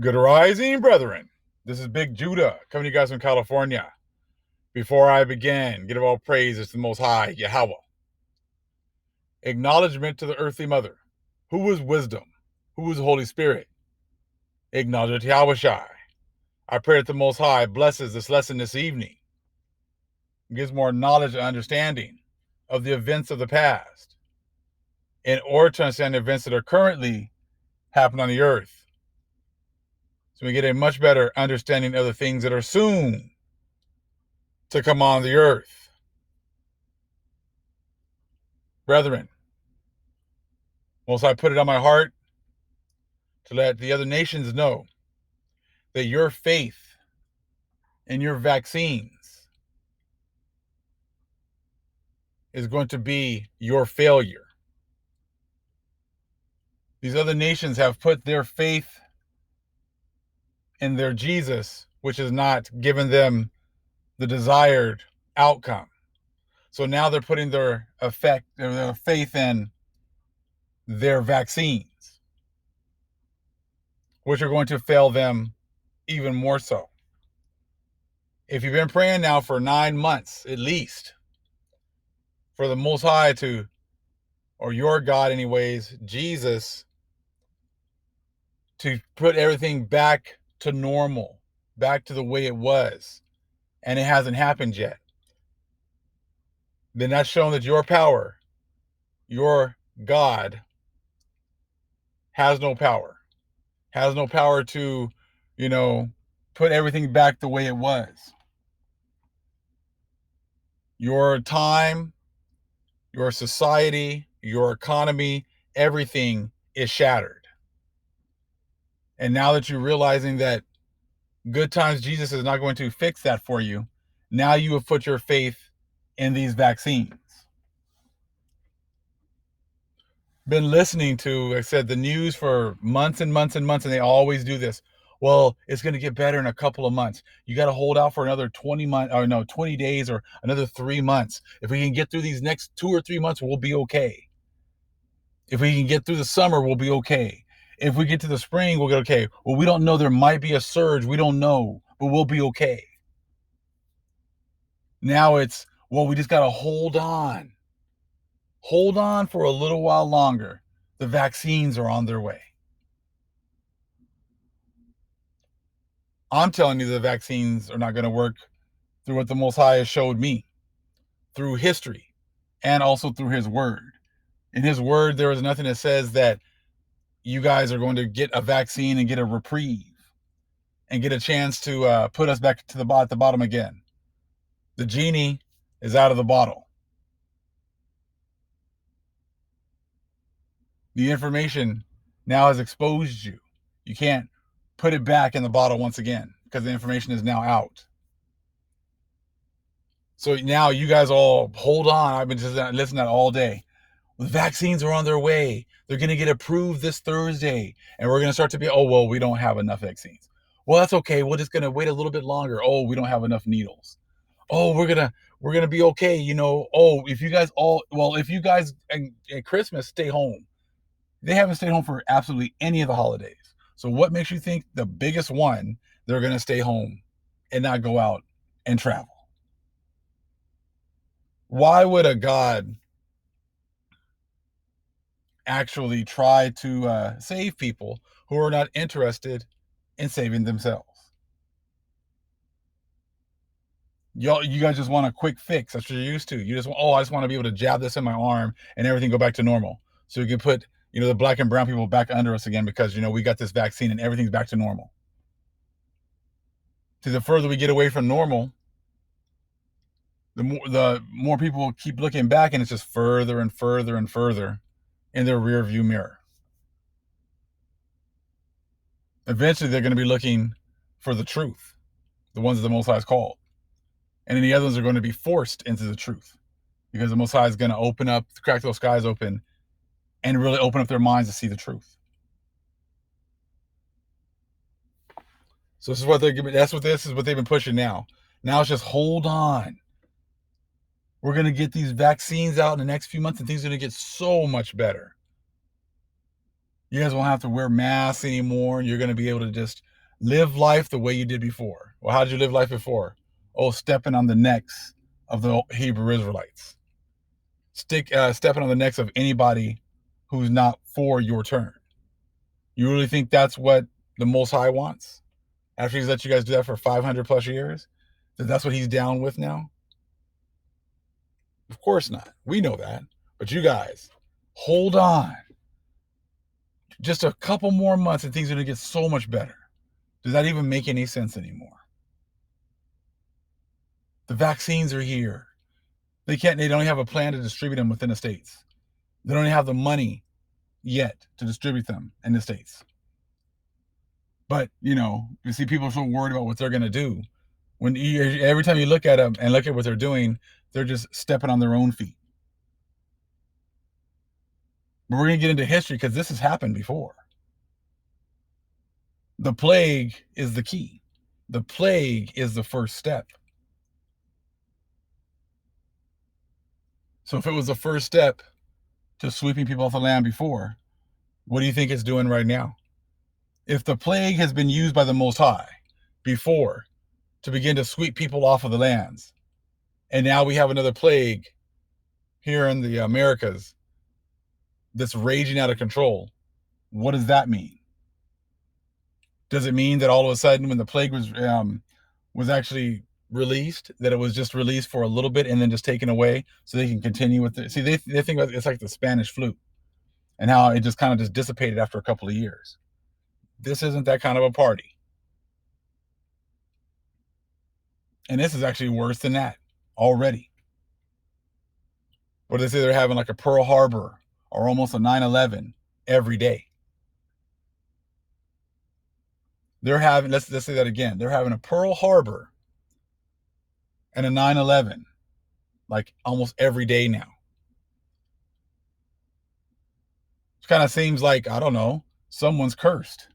Good rising, brethren. This is Big Judah coming to you guys from California. Before I begin, give all praises to the Most High, Yahweh. Acknowledgement to the earthly mother. Who is wisdom? Who is the Holy Spirit? Acknowledge Yahweh Shai. I pray that the Most High blesses this lesson this evening, gives more knowledge and understanding of the events of the past in order to understand the events that are currently happening on the earth. So we get a much better understanding of the things that are soon to come on the earth. Brethren, Most High put it on my heart to let the other nations know that your faith in your vaccines is going to be your failure. These other nations have put their faith in their Jesus, which has not given them the desired outcome. So now they're putting their faith in their vaccines, which are going to fail them even more so. If you've been praying now for 9 months, at least, for the Most High to, or your God anyways, Jesus, to put everything back to normal, back to the way it was, and it hasn't happened yet, then that's shown that your power, your God, has no power to, put everything back the way it was. Your time, your society, your economy, everything is shattered. And now that you're realizing that good times Jesus is not going to fix that for you, now you have put your faith in these vaccines. Been listening to, I said, the news for months and months and months, and they always do this. Well, it's going to get better in a couple of months. You got to hold out for another 20 days or another 3 months. If we can get through these next 2 or 3 months, we'll be okay. If we can get through the summer, we'll be okay. If we get to the spring, we'll get okay. Well, we don't know. There might be a surge. We don't know, but we'll be okay. Now it's, well, we just got to hold on. Hold on for a little while longer. The vaccines are on their way. I'm telling you the vaccines are not going to work through what the Most High has showed me, through history, and also through his word. In his word, there is nothing that says that you guys are going to get a vaccine and get a reprieve and get a chance to put us back to at the bottom again. The genie is out of the bottle. The information now has exposed you. You can't put it back in the bottle once again because the information is now out. So now you guys all hold on. I've been just listening to that all day. The vaccines are on their way. They're going to get approved this Thursday. And we're going to start to be, oh, well, we don't have enough vaccines. Well, that's okay. We're just going to wait a little bit longer. Oh, we don't have enough needles. Oh, we're going to be okay. Oh, if you guys at Christmas stay home, they haven't stayed home for absolutely any of the holidays. So what makes you think the biggest one, they're going to stay home and not go out and travel? Why would a God actually try to save people who are not interested in saving themselves? You guys just want a quick fix. That's what you're used to. You just want, I just want to be able to jab this in my arm and everything go back to normal. So you can put, the black and brown people back under us again because, we got this vaccine and everything's back to normal. So the further we get away from normal, the more people will keep looking back, and it's just further and further and further in their rear view mirror. Eventually, they're going to be looking for the truth, the ones that the Most High is called. And then the others are going to be forced into the truth because the Most High is going to crack those skies open and really open up their minds to see the truth. So this is what they've been pushing now. Now it's just hold on. We're going to get these vaccines out in the next few months and things are going to get so much better. You guys won't have to wear masks anymore. And you're going to be able to just Live life the way you did before. Well, how did you live life before? Oh, stepping on the necks of the Hebrew Israelites. Stepping on the necks of anybody who's not for your turn. You really think that's what the Most High wants? After he's let you guys do that for 500 plus years? That's what he's down with now? Of course not. We know that. But you guys, hold on. Just a couple more months and things are going to get so much better. Does that even make any sense anymore? The vaccines are here. They don't have a plan to distribute them within the states. They don't have the money yet to distribute them in the states. But, you see people are so worried about what they're going to do. Every time you look at them and look at what they're doing, they're just stepping on their own feet. But we're going to get into history because this has happened before. The plague is the key. The plague is the first step. So if it was the first step to sweeping people off the land before, what do you think it's doing right now? If the plague has been used by the Most High before to begin to sweep people off of the lands, and now we have another plague here in the Americas that's raging out of control, what does that mean? Does it mean that all of a sudden when the plague was actually released, that it was just released for a little bit and then just taken away so they can continue with it? See, they think it's like the Spanish flu and how it just kind of just dissipated after a couple of years. This isn't that kind of a party. And this is actually worse than that already. What do they say? They're having like a Pearl Harbor or almost a 9/11 every day. They're having, let's say that again. They're having a Pearl Harbor and a 9/11 like almost every day now. It kind of seems like, I don't know, someone's cursed.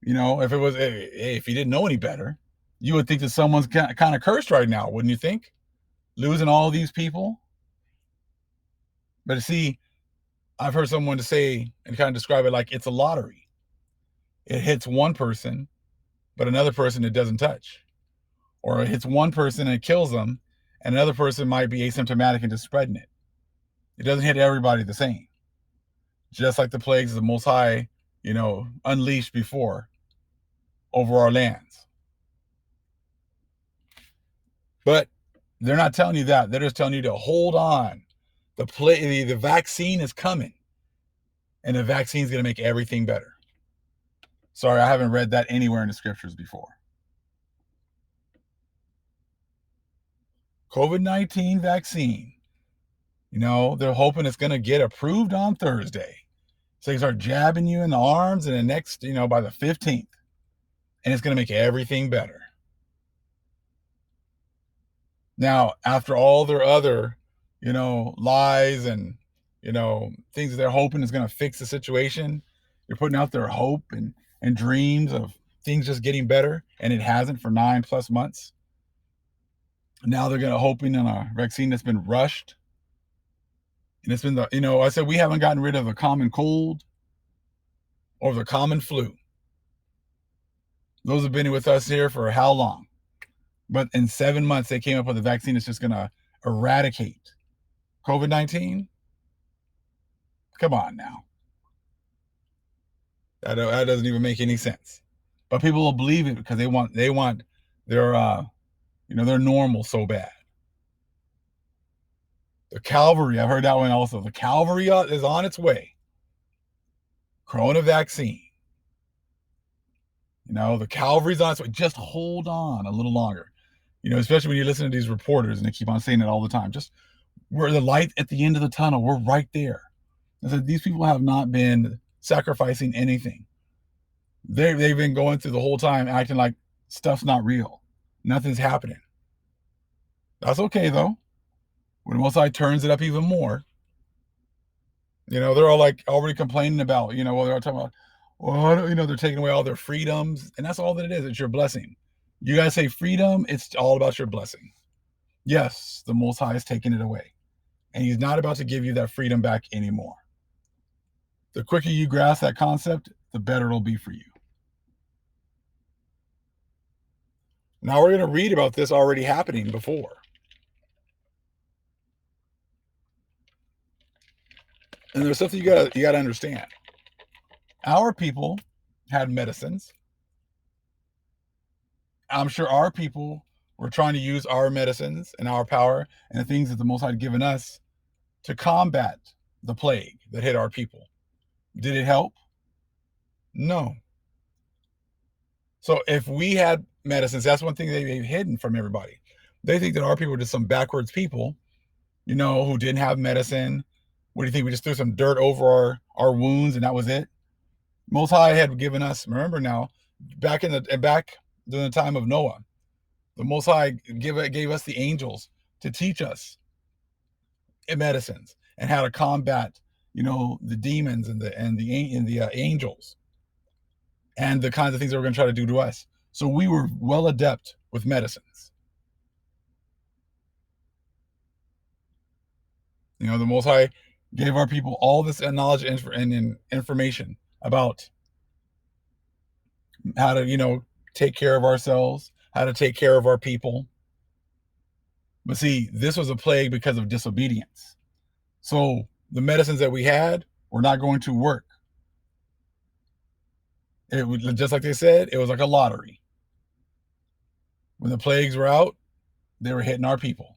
If you didn't know any better, you would think that someone's kind of cursed right now, wouldn't you think? Losing all these people. But see, I've heard someone to say and kind of describe it like it's a lottery. It hits one person, but another person it doesn't touch. Or it hits one person and it kills them, and another person might be asymptomatic and just spreading it. It doesn't hit everybody the same. Just like the plagues of the Most High, unleashed before over our lands. But they're not telling you that. They're just telling you to hold on. The vaccine is coming, and the vaccine is going to make everything better. Sorry, I haven't read that anywhere in the scriptures before. COVID-19 vaccine. They're hoping it's going to get approved on Thursday. So they start jabbing you in the arms and the next, by the 15th. And it's going to make everything better. Now, after all their other, lies and, things that they're hoping is going to fix the situation, they're putting out their hope and dreams of things just getting better, and it hasn't for 9+ months. Now they're going to hoping on a vaccine that's been rushed. And it's been I said we haven't gotten rid of the common cold or the common flu. Those have been with us here for how long? But in 7 months, they came up with a vaccine that's just going to eradicate COVID-19. Come on now. That doesn't even make any sense. But people will believe it because they want their their normal so bad. The Calvary, I've heard that one also. The Calvary is on its way. Corona vaccine. The Calvary's on its way. Just hold on a little longer. Especially when you listen to these reporters and they keep on saying it all the time. Just, we're the light at the end of the tunnel. We're right there. I said, these people have not been sacrificing anything. They've been going through the whole time acting like stuff's not real. Nothing's happening. That's okay, though. When the Most High turns it up even more, they're all like already complaining about, they're all talking about, they're taking away all their freedoms. And that's all that it is. It's your blessing. You guys say freedom, it's all about your blessing. Yes, the Most High is taking it away. And he's not about to give you that freedom back anymore. The quicker you grasp that concept, the better it'll be for you. Now we're going to read about this already happening before. And there's something you gotta understand. Our people had medicines. I'm sure our people were trying to use our medicines and our power and the things that the Most High had given us to combat the plague that hit our people. Did it help? No. So if we had medicines, that's one thing they've hidden from everybody. They think that our people were just some backwards people, who didn't have medicine. What do you think? We just threw some dirt over our wounds and that was it? Most High had given us, remember now, back during the time of Noah, the Most High gave us the angels to teach us in medicines and how to combat, the demons and the angels and the kinds of things that we're going to try to do to us. So we were well adept with medicines. The Most High gave our people all this knowledge and information about how to, take care of ourselves, how to take care of our people. But see, this was a plague because of disobedience. So the medicines that we had were not going to work. It was just like they said, it was like a lottery. When the plagues were out, they were hitting our people.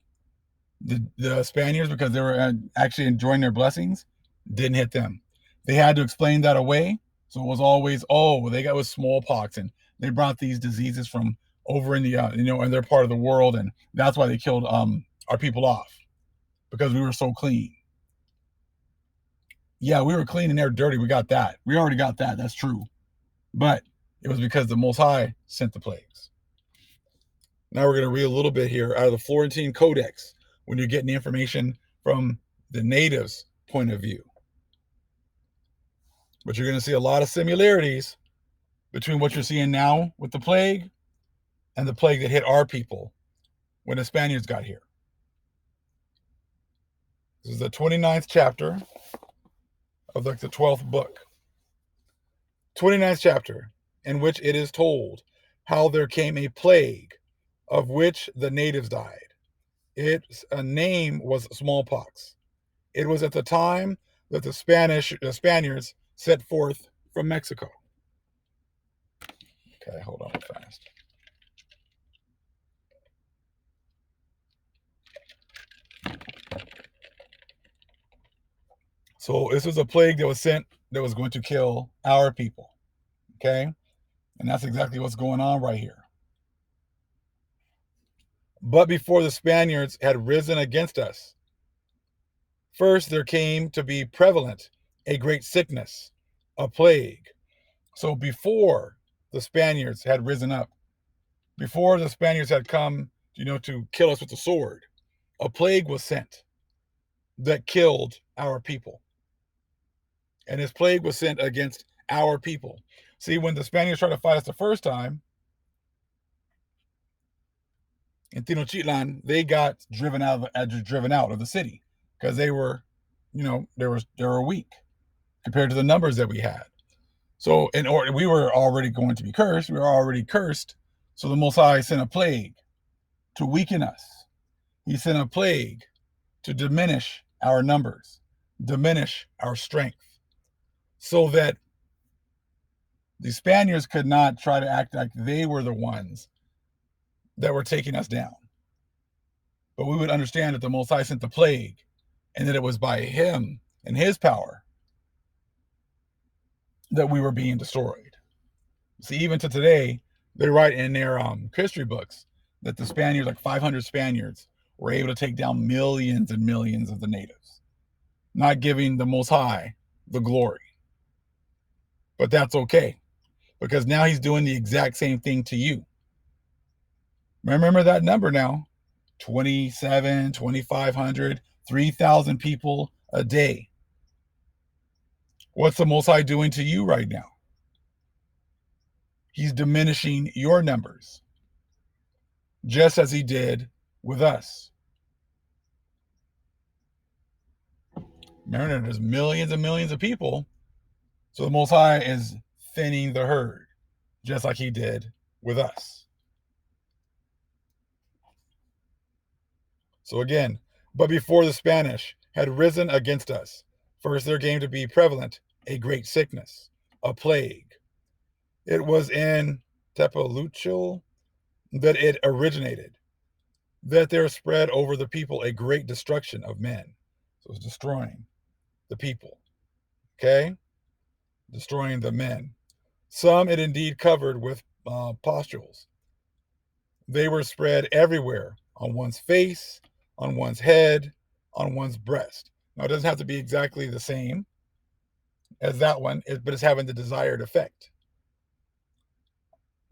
The Spaniards, because they were actually enjoying their blessings, didn't hit them. They had to explain that away. So it was always, they got with smallpox and they brought these diseases from over in the, in their part of the world. And that's why they killed our people off, because we were so clean. Yeah, we were clean and they're dirty. We got that. We already got that. That's true. But it was because the Most High sent the plagues. Now we're going to read a little bit here out of the Florentine Codex when you're getting the information from the natives' point of view. But you're going to see a lot of similarities between what you're seeing now with the plague and the plague that hit our people when the Spaniards got here. This is the 29th chapter of the 12th book. 29th chapter, in which it is told how there came a plague of which the natives died. Its name was smallpox. It was at the time that the Spaniards set forth from Mexico. Okay, hold on fast. So this was a plague that was sent that was going to kill our people. Okay? And that's exactly what's going on right here. But before the Spaniards had risen against us, first there came to be prevalent a great sickness, a plague. So before the Spaniards had risen up, before the Spaniards had come, to kill us with the sword, a plague was sent that killed our people. And this plague was sent against our people. See, when the Spaniards tried to fight us the first time, in Tenochtitlan, they got driven out of the city because they were, they were weak compared to the numbers that we had. So we were already going to be cursed. We were already cursed. So the Most High sent a plague to weaken us. He sent a plague to diminish our numbers, diminish our strength, so that the Spaniards could not try to act like they were the ones that were taking us down. But we would understand that the Most High sent the plague and that it was by him and his power that we were being destroyed. See, even to today, they write in their history books that the Spaniards, like 500 Spaniards, were able to take down millions and millions of the natives, not giving the Most High the glory. But that's okay, because now he's doing the exact same thing to you. Remember that number now, 27, 2,500, 3,000 people a day. What's the Most High doing to you right now? He's diminishing your numbers, just as he did with us. Remember, there's millions and millions of people, so the Most High is thinning the herd, just like he did with us. So again, but before the Spanish had risen against us, first there came to be prevalent a great sickness, a plague. It was in Tepeluchil that it originated, that there spread over the people a great destruction of men. So it's destroying the people, okay? Destroying the men. Some it indeed covered with pustules. They were spread everywhere, on one's face, on one's head, on one's breast. Now, it doesn't have to be exactly the same as that one, but it's having the desired effect.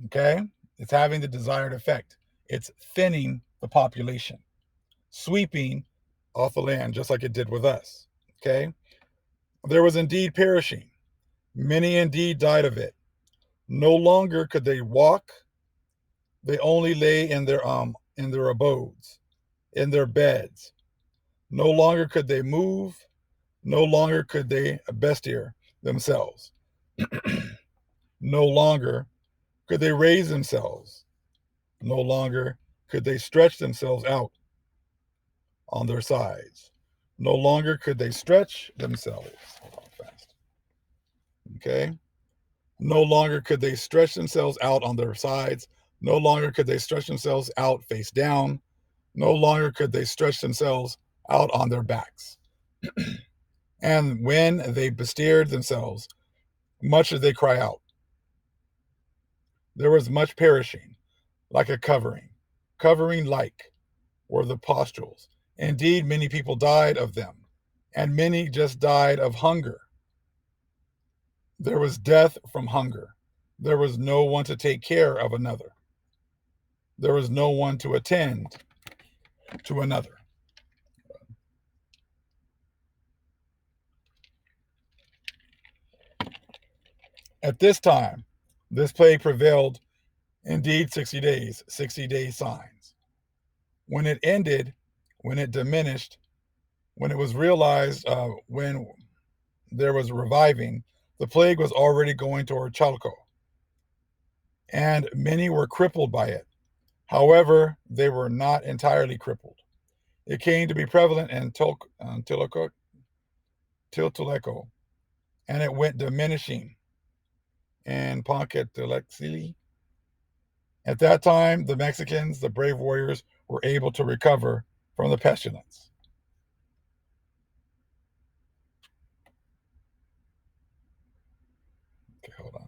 Okay? It's having the desired effect. It's thinning the population, sweeping off the land, just like it did with us. Okay? There was indeed perishing. Many indeed died of it. No longer could they walk. They only lay in their abodes, in their beds. No longer could they move. No longer could they bestir themselves. No longer could they raise themselves. No longer could they stretch themselves out on their sides. No longer could they stretch themselves. Hold on fast. Okay. No longer could they stretch themselves out on their sides. No longer could they stretch themselves out face down. No longer could they stretch themselves out on their backs. And when they besteered themselves, much did they cry out. There was much perishing, like a covering like were the pustules. Indeed, many people died of them, and many just died of hunger. There was death from hunger. There was no one to take care of another. There was no one to attend to another. At this time, this plague prevailed indeed 60 days signs. When it ended, when it diminished, when it was realized, when there was reviving, the plague was already going toward Chalco, and many were crippled by it. However, they were not entirely crippled. It came to be prevalent in Tiltaleco, and it went diminishing in Ponquetilexili. At that time, the Mexicans, the brave warriors, were able to recover from the pestilence. Okay, hold on.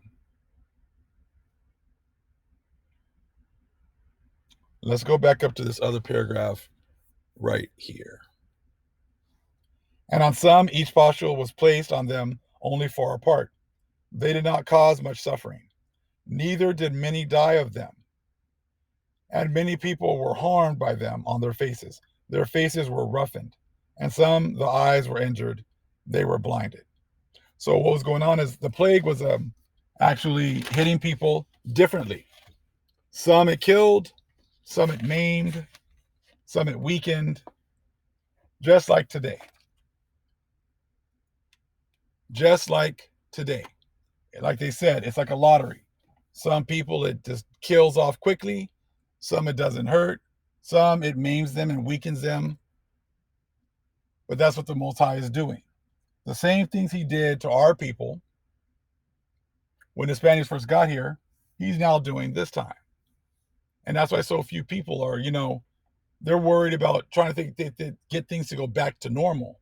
Let's go back up to this other paragraph right here. And on some, each pustule was placed on them only far apart. They did not cause much suffering, neither did many die of them. And many people were harmed by them on their faces. Their faces were roughened, and some, the eyes were injured. They were blinded. So what was going on is the plague was actually hitting people differently. Some it killed, some it maimed, some it weakened, just like today. Just like today. Like they said, it's like a lottery. Some people it just kills off quickly, some it doesn't hurt, some it maims them and weakens them. But that's what the Most High is doing. The same things he did to our people when the Spaniards first got here, he's now doing this time. And that's why so few people are, they're worried about trying to think they get things to go back to normal,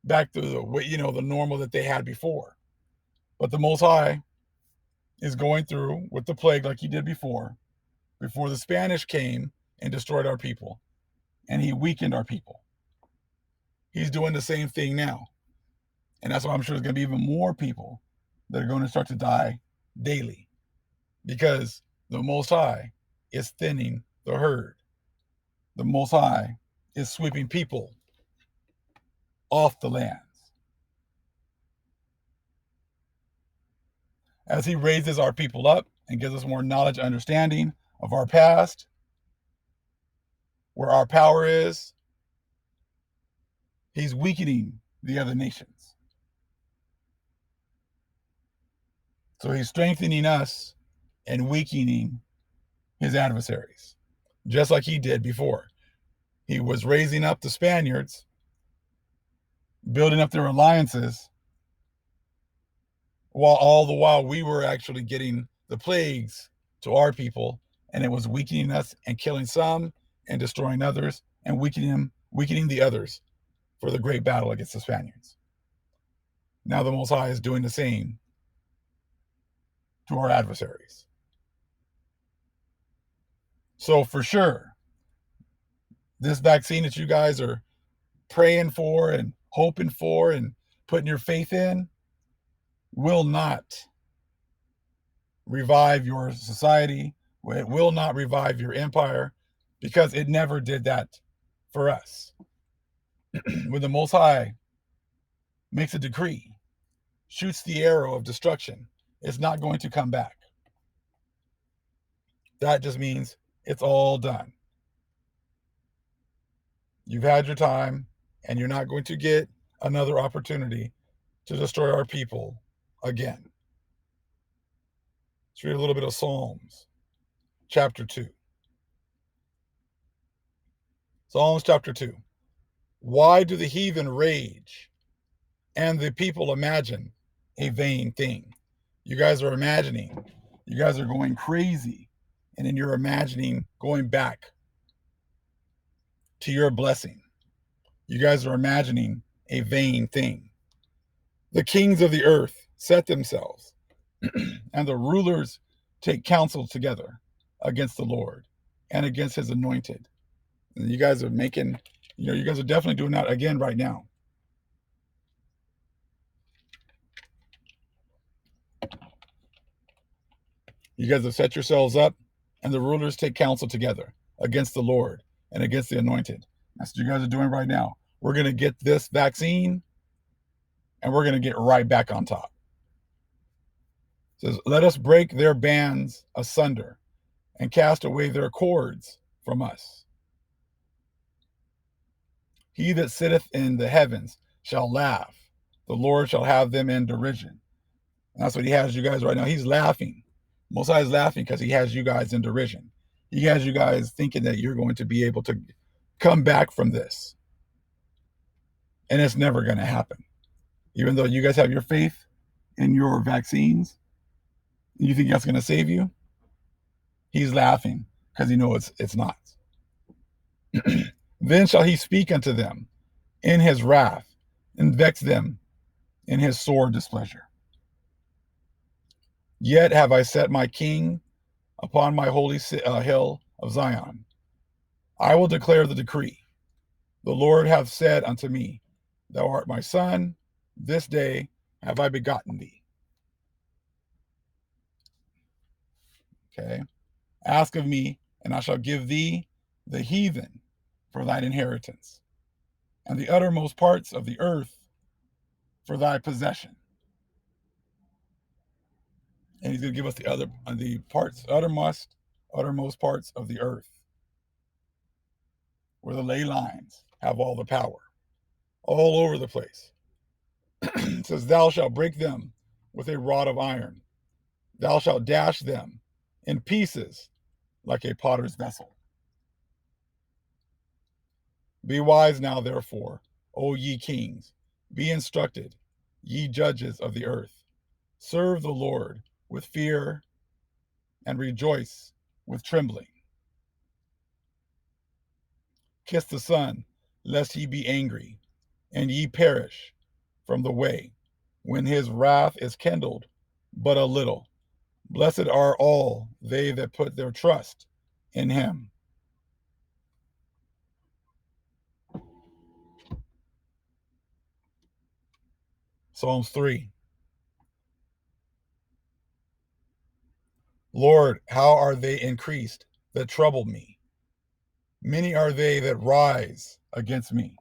back to the normal that they had before. But the Most High is going through with the plague like he did before the Spanish came and destroyed our people, and he weakened our people. He's doing the same thing now. And that's why I'm sure there's going to be even more people that are going to start to die daily, because the Most High is thinning the herd. The Most High is sweeping people off the lands. As he raises our people up and gives us more knowledge and understanding of our past, where our power is, he's weakening the other nations. So he's strengthening us and weakening his adversaries, just like he did before. He was raising up the Spaniards, building up their alliances, while all the while we were actually getting the plagues to our people, and it was weakening us and killing some and destroying others and weakening the others for the great battle against the Spaniards. Now the Most High is doing the same to our adversaries. So for sure, this vaccine that you guys are praying for and hoping for and putting your faith in will not revive your society. It will not revive your empire, because it never did that for us. When the Most High makes a decree, shoots the arrow of destruction, it's not going to come back. That just means it's all done. You've had your time, and you're not going to get another opportunity to destroy our people again. Let's read a little bit of Psalms, chapter 2. Psalms chapter 2. Why do the heathen rage and the people imagine a vain thing? You guys are imagining. You guys are going crazy. And then you're imagining going back to your blessing. You guys are imagining a vain thing. The kings of the earth set themselves, and the rulers take counsel together against the Lord and against his anointed. And you guys are making, you guys are definitely doing that again right now. You guys have set yourselves up, and the rulers take counsel together against the Lord and against the anointed. That's what you guys are doing right now. We're going to get this vaccine, and we're going to get right back on top. It says, let us break their bands asunder and cast away their cords from us. He that sitteth in the heavens shall laugh. The Lord shall have them in derision. And that's what he has you guys right now. He's laughing. Most High is laughing because he has you guys in derision. He has you guys thinking that you're going to be able to come back from this. And it's never going to happen. Even though you guys have your faith in your vaccines, you think that's going to save you? He's laughing because he knows it's not. Then shall he speak unto them in his wrath and vex them in his sore displeasure. Yet have I set my king upon my holy hill of Zion. I will declare the decree. The Lord hath said unto me, thou art my son, this day have I begotten thee. Okay. Ask of me, and I shall give thee the heathen for thine inheritance, and the uttermost parts of the earth for thy possession. And he's going to give us uttermost parts of the earth, where the ley lines have all the power, all over the place. It says, thou shalt break them with a rod of iron. Thou shalt dash them in pieces like a potter's vessel. Be wise now, therefore, O ye kings. Be instructed, ye judges of the earth. Serve the Lord with fear and rejoice with trembling. Kiss the Son, lest he be angry, and ye perish from the way, when his wrath is kindled but a little. Blessed are all they that put their trust in him. Psalms 3. Lord, how are they increased that trouble me? Many are they that rise against me.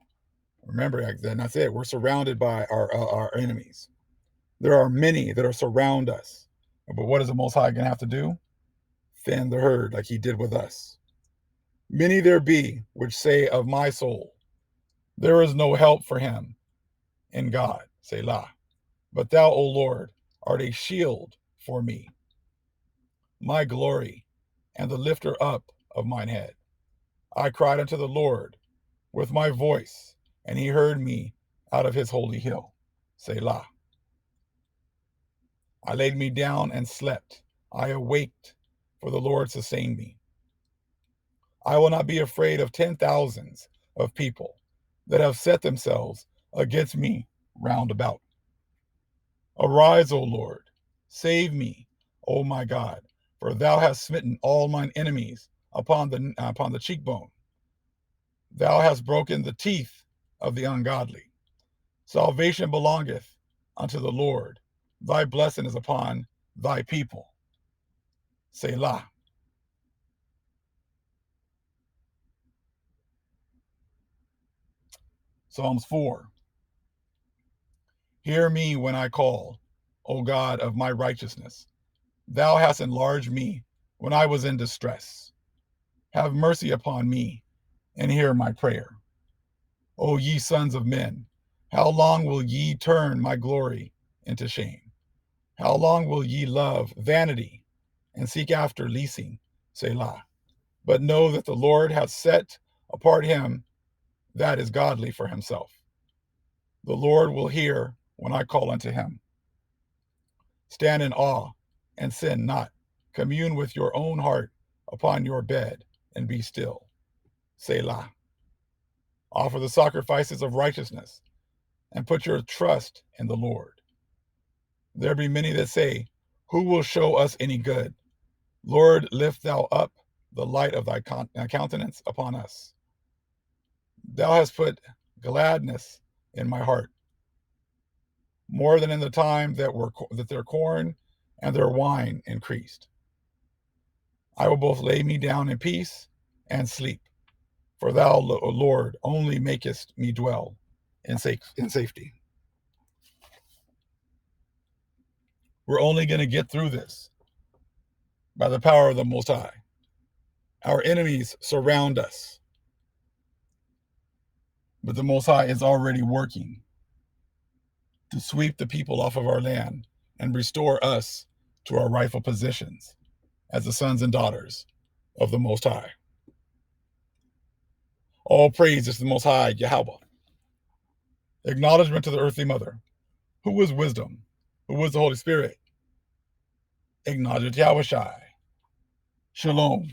Remember, that's it. We're surrounded by our enemies. There are many that are surround us. But what is the Most High going to have to do? Thin the herd like he did with us. Many there be which say of my soul, there is no help for him in God. Selah. But thou, O Lord, art a shield for me, my glory, and the lifter up of mine head. I cried unto the Lord, with my voice, and he heard me out of his holy hill. Selah. I laid me down and slept. I awaked, for the Lord sustained me. I will not be afraid of 10,000s of people that have set themselves against me round about. Arise, O Lord, save me, O my God, for thou hast smitten all mine enemies upon the cheekbone. Thou hast broken the teeth of the ungodly. Salvation belongeth unto the Lord. Thy blessing is upon thy people. Selah. Psalms 4. Hear me when I call, O God of my righteousness. Thou hast enlarged me when I was in distress. Have mercy upon me and hear my prayer. O ye sons of men, how long will ye turn my glory into shame? How long will ye love vanity and seek after leasing? Selah. But know that the Lord hath set apart him that is godly for himself. The Lord will hear when I call unto him. Stand in awe and sin not. Commune with your own heart upon your bed and be still. Selah. Offer the sacrifices of righteousness and put your trust in the Lord. There be many that say, who will show us any good? Lord, lift thou up the light of thy countenance upon us. Thou hast put gladness in my heart, more than in the time that their corn and their wine increased. I will both lay me down in peace and sleep, for thou, Lord, only makest me dwell in safety. We're only going to get through this by the power of the Most High. Our enemies surround us, but the Most High is already working to sweep the people off of our land and restore us to our rightful positions as the sons and daughters of the Most High. All praise is to the Most High, Yahweh. Acknowledgement to the earthly mother. Who is wisdom? Who is the Holy Spirit? Acknowledge Yahweh Shai. Shalom.